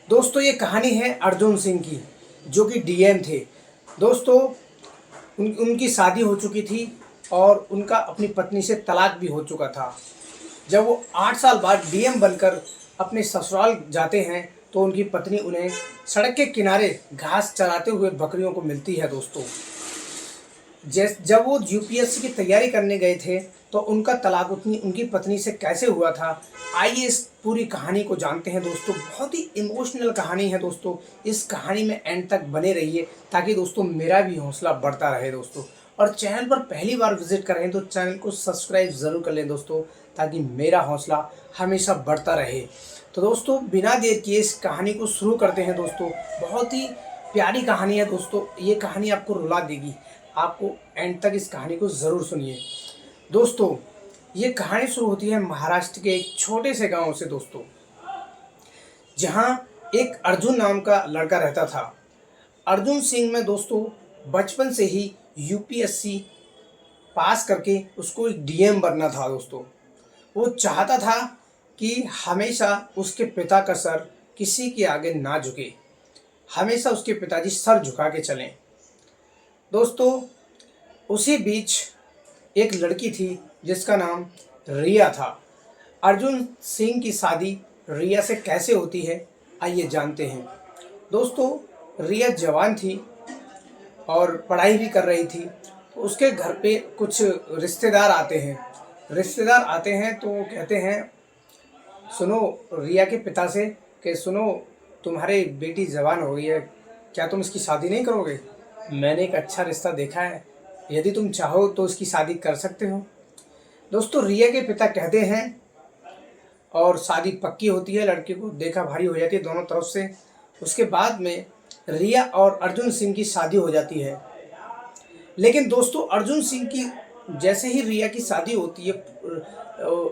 दोस्तों ये कहानी है अर्जुन सिंह की, जो कि डीएम थे। दोस्तों उनकी शादी हो चुकी थी और उनका अपनी पत्नी से तलाक भी हो चुका था। जब वो 8 साल बाद डीएम बनकर अपने ससुराल जाते हैं तो उनकी पत्नी उन्हें सड़क के किनारे घास चराते हुए बकरियों को मिलती है। दोस्तों जब वो यूपीएससी की तैयारी करने गए थे तो उनका तलाक उनकी पत्नी से कैसे हुआ था, आइए इस पूरी कहानी को जानते हैं। दोस्तों बहुत ही इमोशनल कहानी है। दोस्तों इस कहानी में एंड तक बने रहिए ताकि दोस्तों मेरा भी हौसला बढ़ता रहे। दोस्तों और चैनल पर पहली बार विजिट कर रहे हैं तो चैनल को सब्सक्राइब ज़रूर कर लें दोस्तों, ताकि मेरा हौसला हमेशा बढ़ता रहे। तो दोस्तों बिना देर किए इस कहानी को शुरू करते हैं। दोस्तों बहुत ही प्यारी कहानी है। दोस्तों ये कहानी आपको रुला देगी, आपको एंड तक इस कहानी को ज़रूर सुनिए। दोस्तों ये कहानी शुरू होती है महाराष्ट्र के एक छोटे से गांव से। दोस्तों जहां एक अर्जुन नाम का लड़का रहता था। अर्जुन सिंह में दोस्तों बचपन से ही यूपीएससी पास करके उसको एक डीएम बनना था। दोस्तों वो चाहता था कि हमेशा उसके पिता का सर किसी के आगे ना झुके, हमेशा उसके पिताजी सर झुका के चलें। दोस्तों उसी बीच एक लड़की थी जिसका नाम रिया था। अर्जुन सिंह की शादी रिया से कैसे होती है आइए जानते हैं। दोस्तों रिया जवान थी और पढ़ाई भी कर रही थी। तो उसके घर पे कुछ रिश्तेदार आते हैं तो वो कहते हैं, सुनो रिया के पिता से कि सुनो तुम्हारी बेटी जवान हो गई है, क्या तुम इसकी शादी नहीं करोगे? मैंने एक अच्छा रिश्ता देखा है, यदि तुम चाहो तो इसकी शादी कर सकते हो। दोस्तों रिया के पिता कहते हैं और शादी पक्की होती है। लड़के को देखा भारी हो जाती है दोनों तरफ से। उसके बाद में रिया और अर्जुन सिंह की शादी हो जाती है। लेकिन दोस्तों अर्जुन सिंह की जैसे ही रिया की शादी होती है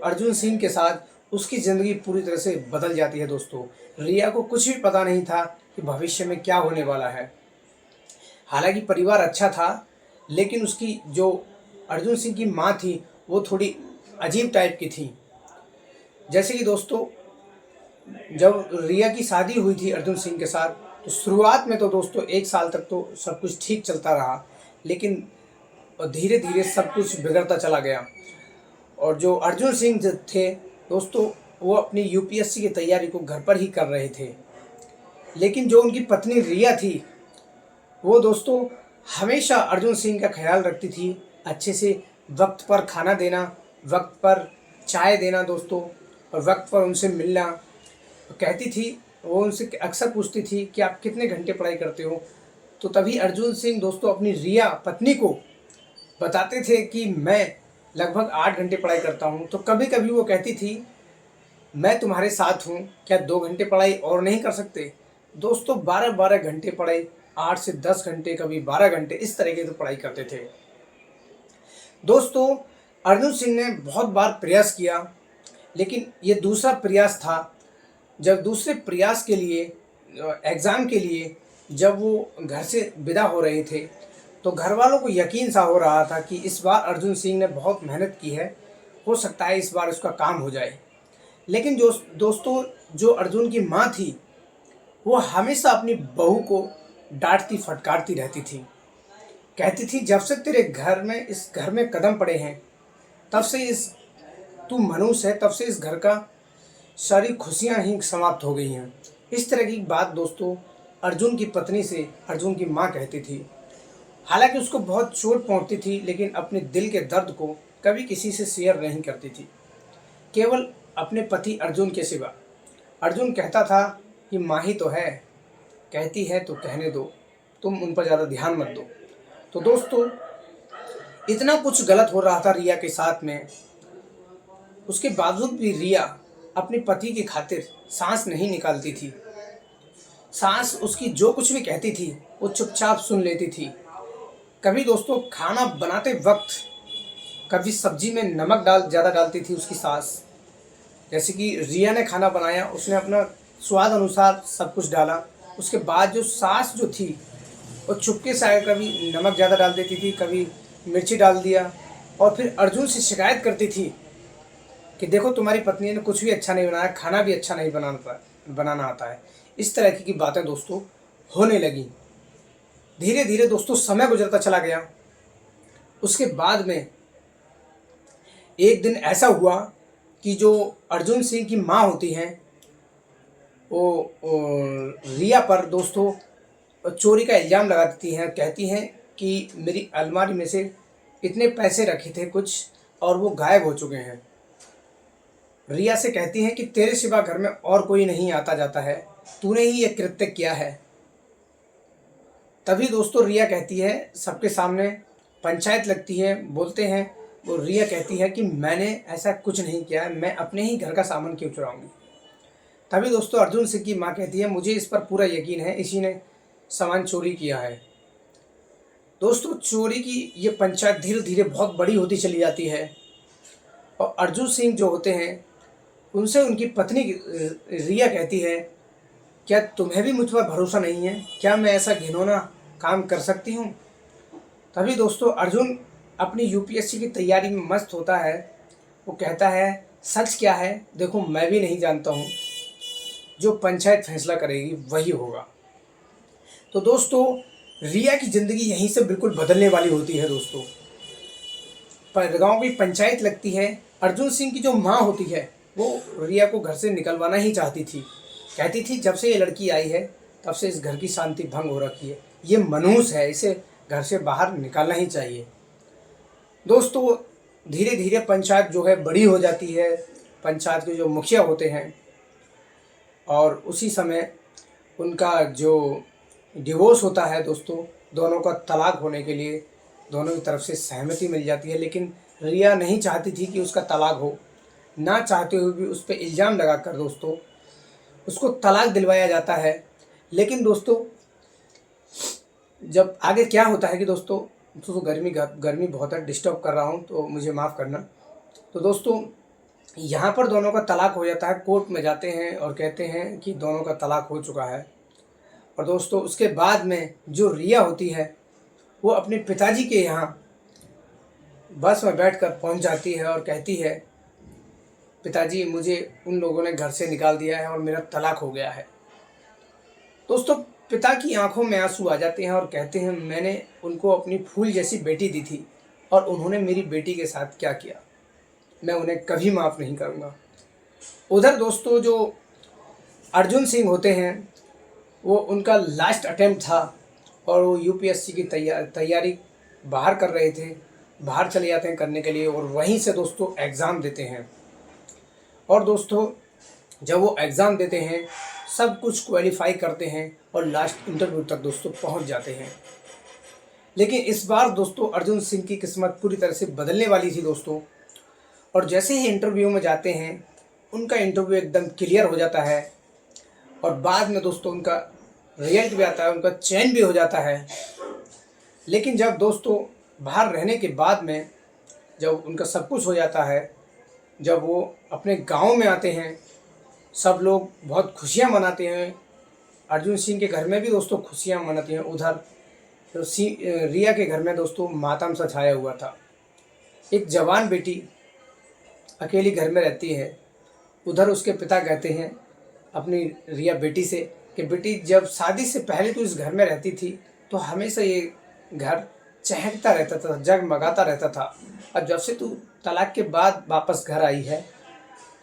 अर्जुन सिंह के साथ, उसकी ज़िंदगी पूरी तरह से बदल जाती है। दोस्तों रिया को कुछ भी पता नहीं था कि भविष्य में क्या होने वाला है। हालांकि परिवार अच्छा था, लेकिन उसकी जो अर्जुन सिंह की माँ थी वो थोड़ी अजीब टाइप की थी। जैसे कि दोस्तों जब रिया की शादी हुई थी अर्जुन सिंह के साथ, तो शुरुआत में तो दोस्तों 1 साल तक तो सब कुछ ठीक चलता रहा, लेकिन धीरे धीरे सब कुछ बिगड़ता चला गया। और जो अर्जुन सिंह थे दोस्तों वो अपनी यूपीएससी की तैयारी को घर पर ही कर रहे थे। लेकिन जो उनकी पत्नी रिया थी वो दोस्तों हमेशा अर्जुन सिंह का ख्याल रखती थी, अच्छे से वक्त पर खाना देना, वक्त पर चाय देना दोस्तों, और वक्त पर उनसे मिलना। कहती थी, वो उनसे अक्सर पूछती थी कि आप कितने घंटे पढ़ाई करते हो। तो तभी अर्जुन सिंह दोस्तों अपनी रिया पत्नी को बताते थे कि मैं लगभग 8 घंटे पढ़ाई करता हूँ। तो कभी कभी वो कहती थी, मैं तुम्हारे साथ हूँ, क्या 2 घंटे पढ़ाई और नहीं कर सकते? दोस्तों 12-12 घंटे पढ़ाई, 8 से 10 घंटे, कभी 12 घंटे, इस तरीके से पढ़ाई करते थे। दोस्तों अर्जुन सिंह ने बहुत बार प्रयास किया, लेकिन ये दूसरा प्रयास था। जब दूसरे प्रयास के लिए एग्ज़ाम के लिए जब वो घर से विदा हो रहे थे तो घर वालों को यकीन सा हो रहा था कि इस बार अर्जुन सिंह ने बहुत मेहनत की है, हो सकता है इस बार उसका काम हो जाए। लेकिन जो दोस्तों जो अर्जुन की माँ थी वो हमेशा अपनी बहू को डांटती फटकारती रहती थी। कहती थी, जब से तेरे इस घर में कदम पड़े हैं तब से तू मनुष्य है, तब से इस घर का सारी खुशियां ही समाप्त हो गई हैं। इस तरह की बात दोस्तों अर्जुन की पत्नी से अर्जुन की माँ कहती थी। हालांकि उसको बहुत चोट पहुंचती थी, लेकिन अपने दिल के दर्द को कभी किसी से शेयर नहीं करती थी, केवल अपने पति अर्जुन के सिवा। अर्जुन कहता था कि माँ ही तो है, कहती है तो कहने दो, तुम उन पर ज़्यादा ध्यान मत दो। तो दोस्तों इतना कुछ गलत हो रहा था रिया के साथ में, उसके बावजूद भी रिया अपने पति की खातिर सांस नहीं निकालती थी। सांस उसकी जो कुछ भी कहती थी वो चुपचाप सुन लेती थी। कभी दोस्तों खाना बनाते वक्त कभी सब्जी में नमक ज़्यादा डालती थी उसकी सास। जैसे कि रिया ने खाना बनाया, उसने अपना स्वाद अनुसार सब कुछ डाला, उसके बाद जो सास जो थी वो चुपके से आकर कभी नमक ज़्यादा डाल देती थी, कभी मिर्ची डाल दिया, और फिर अर्जुन से शिकायत करती थी कि देखो तुम्हारी पत्नी ने कुछ भी अच्छा नहीं बनाया, खाना भी अच्छा नहीं बनाना आता है। इस तरह की बातें दोस्तों होने लगी। धीरे धीरे दोस्तों समय गुजरता चला गया। उसके बाद में एक दिन ऐसा हुआ कि जो अर्जुन सिंह की माँ होती हैं वो रिया पर दोस्तों चोरी का इल्ज़ाम लगा देती हैं। कहती हैं कि मेरी अलमारी में से इतने पैसे रखे थे कुछ और वो गायब हो चुके हैं। रिया से कहती हैं कि तेरे सिवा घर में और कोई नहीं आता जाता है, तूने ही ये कृत्य किया है। तभी दोस्तों रिया कहती है, सबके सामने पंचायत लगती है, बोलते हैं। वो रिया कहती है कि मैंने ऐसा कुछ नहीं किया है, मैं अपने ही घर का सामान क्यों चुराऊंगी। तभी दोस्तों अर्जुन सिंह की माँ कहती है, मुझे इस पर पूरा यकीन है, इसी ने सामान चोरी किया है। दोस्तों चोरी की ये पंचायत धीरे धीरे बहुत बड़ी होती चली जाती है और अर्जुन सिंह जो होते हैं उनसे उनकी पत्नी रिया कहती है, क्या तुम्हें भी मुझ पर भरोसा नहीं है? क्या मैं ऐसा घिनौना काम कर सकती हूँ? तभी दोस्तों अर्जुन अपनी यूपीएससी की तैयारी में मस्त होता है। वो कहता है, सच क्या है देखो, मैं भी नहीं जानता हूँ, जो पंचायत फैसला करेगी वही होगा। तो दोस्तों रिया की ज़िंदगी यहीं से बिल्कुल बदलने वाली होती है। दोस्तों पर गाँव की पंचायत लगती है। अर्जुन सिंह की जो माँ होती है वो रिया को घर से निकलवाना ही चाहती थी। कहती थी, जब से ये लड़की आई है तब से इस घर की शांति भंग हो रखी है, ये मनहूस है, इसे घर से बाहर निकालना ही चाहिए। दोस्तों धीरे धीरे पंचायत जो है बड़ी हो जाती है। पंचायत के जो मुखिया होते हैं और उसी समय उनका जो डिवोर्स होता है दोस्तों, दोनों का तलाक होने के लिए दोनों की तरफ से सहमति मिल जाती है। लेकिन रिया नहीं चाहती थी कि उसका तलाक हो। ना चाहते हुए भी उस पर इल्ज़ाम लगाकर दोस्तों उसको तलाक दिलवाया जाता है। लेकिन दोस्तों जब आगे क्या होता है कि दोस्तों गर्मी बहुत है, डिस्टर्ब कर रहा हूँ तो मुझे माफ़ करना। तो दोस्तों यहाँ पर दोनों का तलाक हो जाता है। कोर्ट में जाते हैं और कहते हैं कि दोनों का तलाक हो चुका है। और दोस्तों उसके बाद में जो रिया होती है वो अपने पिताजी के यहाँ बस में बैठकर पहुँच जाती है और कहती है, पिताजी मुझे उन लोगों ने घर से निकाल दिया है और मेरा तलाक हो गया है। दोस्तों पिता की आंखों में आंसू आ जाते हैं और कहते हैं, मैंने उनको अपनी फूल जैसी बेटी दी थी और उन्होंने मेरी बेटी के साथ क्या किया, मैं उन्हें कभी माफ़ नहीं करूँगा। उधर दोस्तों जो अर्जुन सिंह होते हैं वो उनका लास्ट अटेम्प्ट था और वो यूपीएससी की तैयारी बाहर कर रहे थे। बाहर चले जाते हैं करने के लिए और वहीं से दोस्तों एग्ज़ाम देते हैं। और दोस्तों जब वो एग्ज़ाम देते हैं सब कुछ क्वालिफाई करते हैं और लास्ट इंटरव्यू तक दोस्तों पहुंच जाते हैं। लेकिन इस बार दोस्तों अर्जुन सिंह की किस्मत पूरी तरह से बदलने वाली थी दोस्तों। और जैसे ही इंटरव्यू में जाते हैं उनका इंटरव्यू एकदम क्लियर हो जाता है और बाद में दोस्तों उनका रिजल्ट भी आता है, उनका चयन भी हो जाता है। लेकिन जब दोस्तों बाहर रहने के बाद में जब उनका सब कुछ हो जाता है, जब वो अपने गांव में आते हैं, सब लोग बहुत खुशियां मनाते हैं। अर्जुन सिंह के घर में भी दोस्तों खुशियां मनाती हैं। उधर तो रिया के घर में दोस्तों मातम सा छाया हुआ था। एक जवान बेटी अकेली घर में रहती है। उधर उसके पिता कहते हैं अपनी रिया बेटी से कि बेटी, जब शादी से पहले तो इस घर में रहती थी तो हमेशा ये घर चहकता रहता था, जगमगाता रहता था, और जब से तू तलाक के बाद वापस घर आई है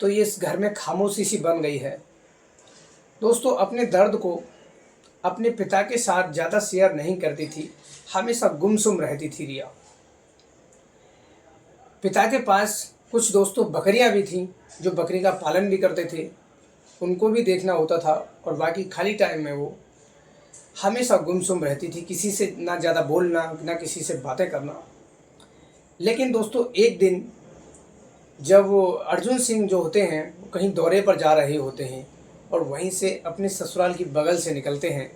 तो ये इस घर में खामोशी सी बन गई है। दोस्तों अपने दर्द को अपने पिता के साथ ज़्यादा शेयर नहीं करती थी, हमेशा गुमसुम रहती थी रिया। पिता के पास कुछ दोस्तों बकरियां भी थीं जो बकरी का पालन भी करते थे, उनको भी देखना होता था। और बाकी खाली टाइम में वो हमेशा गुमसुम रहती थी, किसी से ना ज़्यादा बोलना ना किसी से बातें करना। लेकिन दोस्तों एक दिन जब वो अर्जुन सिंह जो होते हैं वो कहीं दौरे पर जा रहे होते हैं और वहीं से अपने ससुराल की बगल से निकलते हैं।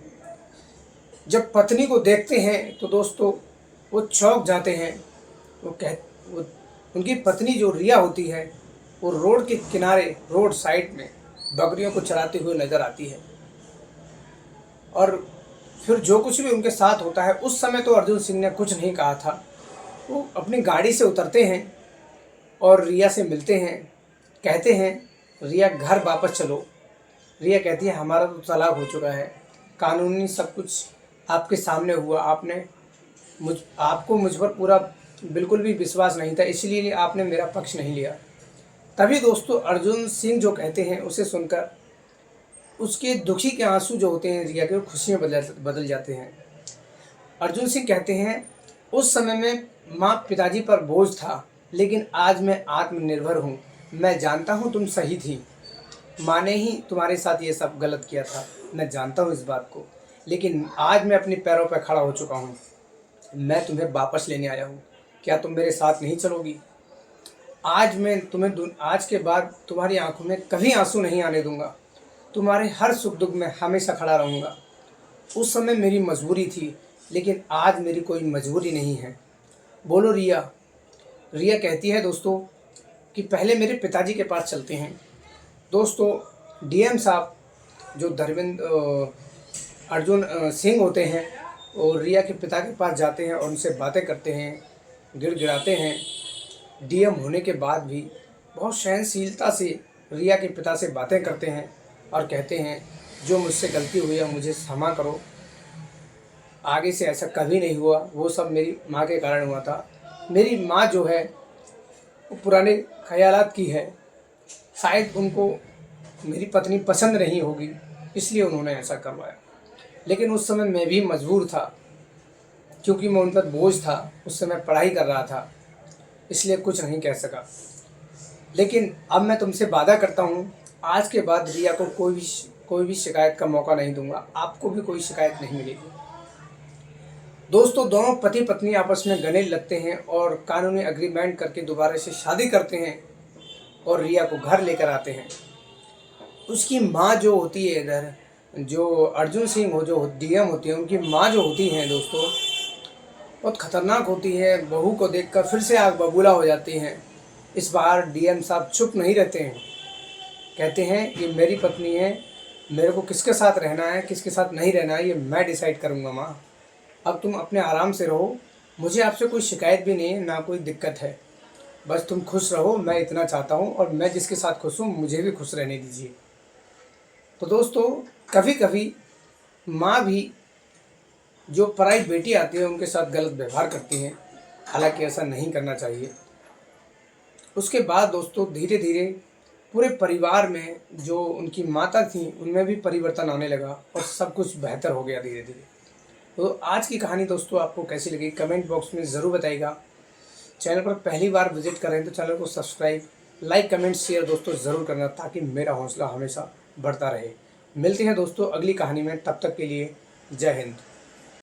जब पत्नी को देखते हैं तो दोस्तों वो चौंक जाते हैं। वो उनकी पत्नी जो रिया होती है वो रोड के किनारे, रोड साइड में बकरियों को चराते हुए नज़र आती है। और फिर जो कुछ भी उनके साथ होता है, उस समय तो अर्जुन सिंह ने कुछ नहीं कहा था। वो अपनी गाड़ी से उतरते हैं और रिया से मिलते हैं, कहते हैं रिया घर वापस चलो, रिया कहती है हमारा तो तलाक हो चुका है, कानूनी सब कुछ आपके सामने हुआ, आपको मुझ पर पूरा बिल्कुल भी विश्वास नहीं था, इसलिए आपने मेरा पक्ष नहीं लिया। तभी दोस्तों अर्जुन सिंह जो कहते हैं उसे सुनकर उसके दुखी के आंसू जो होते हैं रिया के, वो खुशी में बदल जाते हैं। अर्जुन सिंह कहते हैं उस समय में माँ पिताजी पर बोझ था, लेकिन आज मैं आत्मनिर्भर हूँ। मैं जानता हूँ तुम सही थी, माँ ने ही तुम्हारे साथ ये सब गलत किया था, मैं जानता हूँ इस बात को, लेकिन आज मैं अपने पैरों पर खड़ा हो चुका हूँ। मैं तुम्हें वापस लेने आया हूँ, क्या तुम मेरे साथ नहीं चलोगी? आज मैं तुम्हें आज के बाद तुम्हारी आंखों में कभी आंसू नहीं आने दूंगा, तुम्हारे हर सुख दुख में हमेशा खड़ा रहूँगा। उस समय मेरी मजबूरी थी, लेकिन आज मेरी कोई मजबूरी नहीं है। बोलो रिया। रिया कहती है दोस्तों कि पहले मेरे पिताजी के पास चलते हैं। दोस्तों डीएम साहब जो धर्मेंद्र अर्जुन सिंह होते हैं और रिया के पिता के पास जाते हैं और उनसे बातें करते हैं, गिड़गिड़ाते हैं। डीएम होने के बाद भी बहुत सहनशीलता से रिया के पिता से बातें करते हैं और कहते हैं जो मुझसे गलती हुई है मुझे क्षमा करो, आगे से ऐसा कभी नहीं हुआ, वो सब मेरी माँ के कारण हुआ था। मेरी माँ जो है वो पुराने ख्यालात की है, शायद उनको मेरी पत्नी पसंद नहीं होगी, इसलिए उन्होंने ऐसा करवाया। लेकिन उस समय मैं भी मजबूर था, क्योंकि मैं उन पर बोझ था, उस समय पढ़ाई कर रहा था, इसलिए कुछ नहीं कह सका। लेकिन अब मैं तुमसे वादा करता हूँ आज के बाद रिया को कोई भी शिकायत का मौका नहीं दूंगा, आपको भी कोई शिकायत नहीं मिलेगी। दोस्तों दोनों पति पत्नी आपस में गले लगते हैं और कानूनी एग्रीमेंट करके दोबारा से शादी करते हैं और रिया को घर लेकर आते हैं। उसकी माँ जो होती है इधर, जो अर्जुन सिंह हो जो डीएम होती है, उनकी माँ जो होती हैं दोस्तों बहुत ख़तरनाक होती है। बहू को देखकर फिर से आग बबूला हो जाती हैं। इस बार डीएम साहब चुप नहीं रहते हैं, कहते हैं ये मेरी पत्नी है, मेरे को किसके साथ रहना है किसके साथ नहीं रहना है ये मैं डिसाइड करूँगा। माँ अब तुम अपने आराम से रहो, मुझे आपसे कोई शिकायत भी नहीं है, ना कोई दिक्कत है, बस तुम खुश रहो, मैं इतना चाहता हूँ, और मैं जिसके साथ खुश हूँ मुझे भी खुश रहने दीजिए। तो दोस्तों कभी कभी माँ भी जो पराई बेटी आती है उनके साथ गलत व्यवहार करती हैं, हालांकि ऐसा नहीं करना चाहिए। उसके बाद दोस्तों धीरे धीरे पूरे परिवार में जो उनकी माता थी उनमें भी परिवर्तन आने लगा और सब कुछ बेहतर हो गया धीरे धीरे। तो आज की कहानी दोस्तों आपको कैसी लगी कमेंट बॉक्स में ज़रूर बताइएगा। चैनल पर पहली बार विजिट करें तो चैनल को सब्सक्राइब, लाइक, कमेंट, शेयर दोस्तों ज़रूर करना, ताकि मेरा हौसला हमेशा बढ़ता रहे। मिलते हैं दोस्तों अगली कहानी में, तब तक के लिए जय हिंद।